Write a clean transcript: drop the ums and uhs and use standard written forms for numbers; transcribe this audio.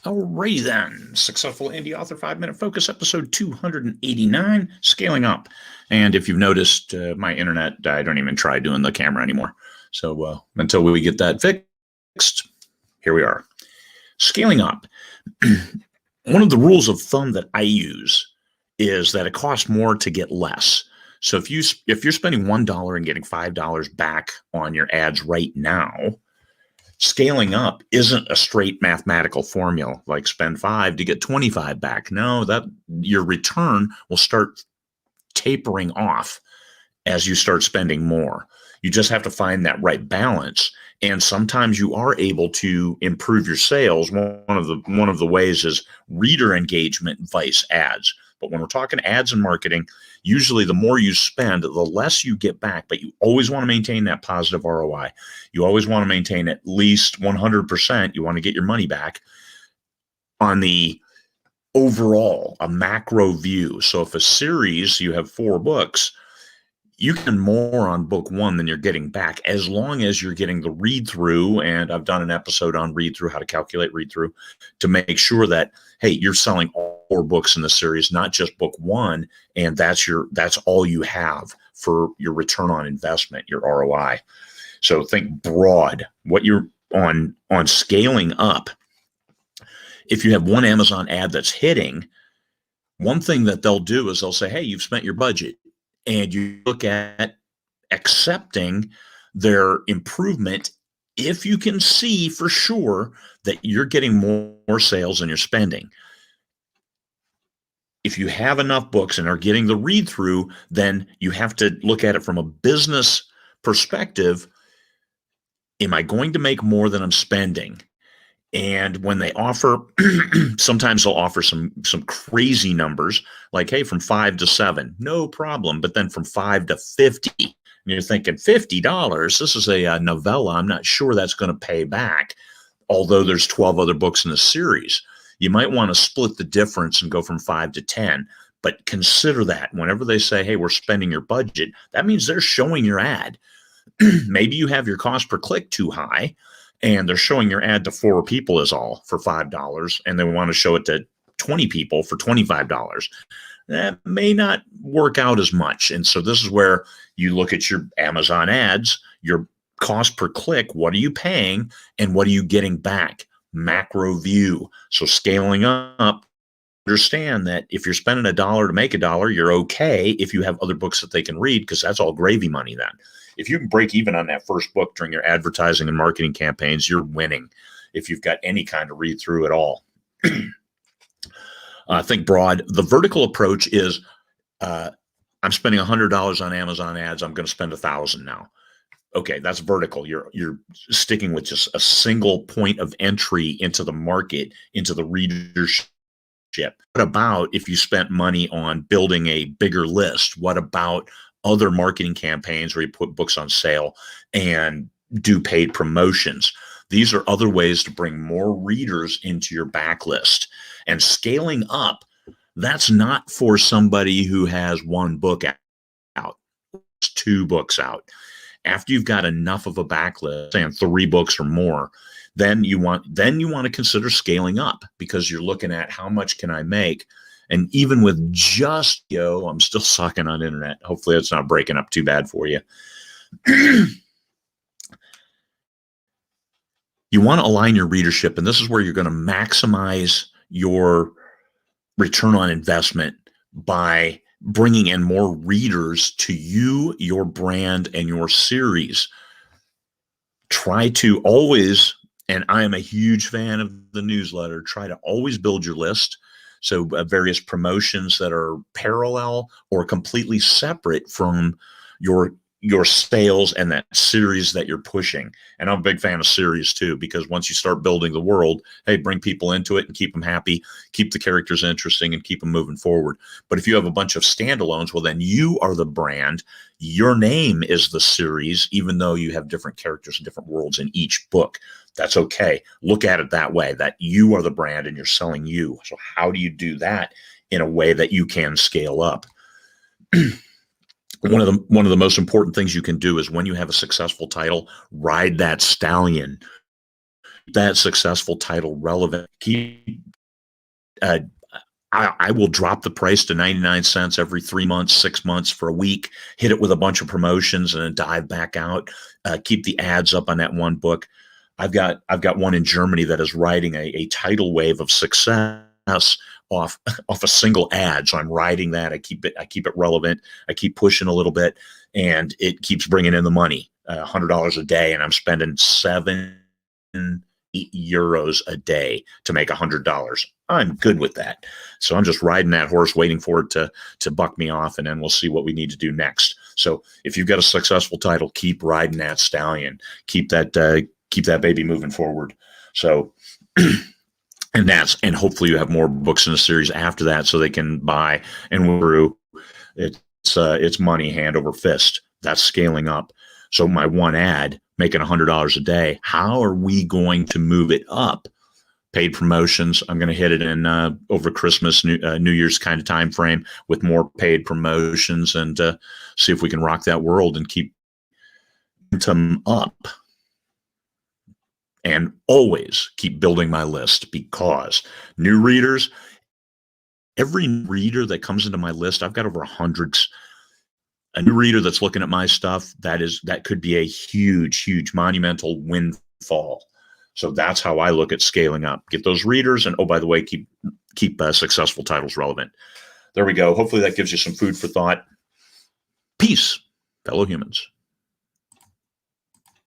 Alrighty then. Successful Indie Author 5-Minute Focus, episode 289, Scaling Up. And if you've noticed, my internet, I don't even try doing the camera anymore. So until we get that fixed, here we are. Scaling up. One of the rules of thumb that I use is that it costs more to get less. So if you're spending $1 and getting $5 back on your ads right now, scaling up isn't a straight mathematical formula like spend 5 to get 25 back. No, that your return will start tapering off as you start spending more. You just have to find that right balance. And sometimes you are able to improve your sales. One of the ways is reader engagement vice ads. But when we're talking ads and marketing, usually the more you spend, the less you get back. But you always want to maintain that positive ROI. You always want to maintain at least 100%. You want to get your money back on the overall, a macro view. So if a series, you have 4 books, you can more on book 1 than you're getting back, as long as you're getting the read through. And I've done an episode on read through, how to calculate read through, to make sure that, hey, you're selling all 4 books in the series, not just book 1. And that's all you have for your return on investment, your ROI. So think broad, what you're on scaling up. If you have one Amazon ad that's hitting, one thing that they'll do is they'll say, hey, you've spent your budget. And you look at accepting their improvement if you can see for sure that you're getting more sales than you're spending. If you have enough books and are getting the read through, then you have to look at it from a business perspective. Am I going to make more than I'm spending? And when they offer, sometimes they'll offer some crazy numbers, like, hey, from 5 to 7, no problem. But then from 5 to 50, and you're thinking, $50, this is a novella. I'm not sure that's going to pay back, although there's 12 other books in the series. You might want to split the difference and go from 5 to 10. But consider that whenever they say, hey, we're spending your budget, that means they're showing your ad. Maybe you have your cost per click too high, and they're showing your ad to 4 people is all for $5, and they want to show it to 20 people for $25. That may not work out as much. And so this is where you look at your Amazon ads, your cost per click, what are you paying, and what are you getting back? Macro view. So scaling up, understand that if you're spending $1 to make $1, you're okay if you have other books that they can read, because that's all gravy money then. If you can break even on that first book during your advertising and marketing campaigns, you're winning if you've got any kind of read through at all. Think broad. The vertical approach is I'm spending $100 on Amazon ads. I'm going to spend $1,000 now. Okay, that's vertical. You're sticking with just a single point of entry into the market, into the readership. What about if you spent money on building a bigger list? What about other marketing campaigns where you put books on sale and do paid promotions? These are other ways to bring more readers into your backlist. And scaling up, that's not for somebody who has 1 book out, 2 books out. After you've got enough of a backlist, saying 3 books or more, then you want to consider scaling up, because you're looking at how much can I make. And even with just, I'm still sucking on internet. Hopefully it's not breaking up too bad for you. You want to align your readership, and this is where you're going to maximize your return on investment by bringing in more readers to you, your brand, and your series. Try to always, and I am a huge fan of the newsletter, try to always build your list. So various promotions that are parallel or completely separate from your sales and that series that you're pushing. And I'm a big fan of series too, because once you start building the world, hey, bring people into it and keep them happy, keep the characters interesting, and keep them moving forward. But if you have a bunch of standalones, well, then you are the brand. Your name is the series, even though you have different characters and different worlds in each book. That's okay. Look at it that way, that you are the brand and you're selling you. So how do you do that in a way that you can scale up? One of the most important things you can do is, when you have a successful title, ride that stallion. that successful title relevant. I will drop the price to 99 cents every 3 months, 6 months, for a week, hit it with a bunch of promotions and then dive back out. Keep the ads up on that one book. I've got one in Germany that is riding a tidal wave of success off a single ad. So I'm riding that. I keep it relevant. I keep pushing a little bit, and it keeps bringing in the money, $100 a day, and I'm spending €7 a day to make $100. I'm good with that. So I'm just riding that horse, waiting for it to buck me off, and then we'll see what we need to do next. So if you've got a successful title, keep riding that stallion. Keep that baby moving forward. So and hopefully you have more books in the series after that, so they can buy and through. It's money hand over fist. That's scaling up. So my one ad, making $100 a day, how are we going to move it up? Paid promotions. I'm going to hit it in over Christmas, New Year's kind of time frame with more paid promotions, and see if we can rock that world and keep them up. And always keep building my list, because new readers, every reader that comes into my list, I've got over 100. A new reader that's looking at my stuff, that could be a huge monumental windfall. So that's how I look at scaling up. Get those readers, and oh, by the way, keep successful titles relevant. There we go. Hopefully that gives you some food for thought. Peace, fellow humans.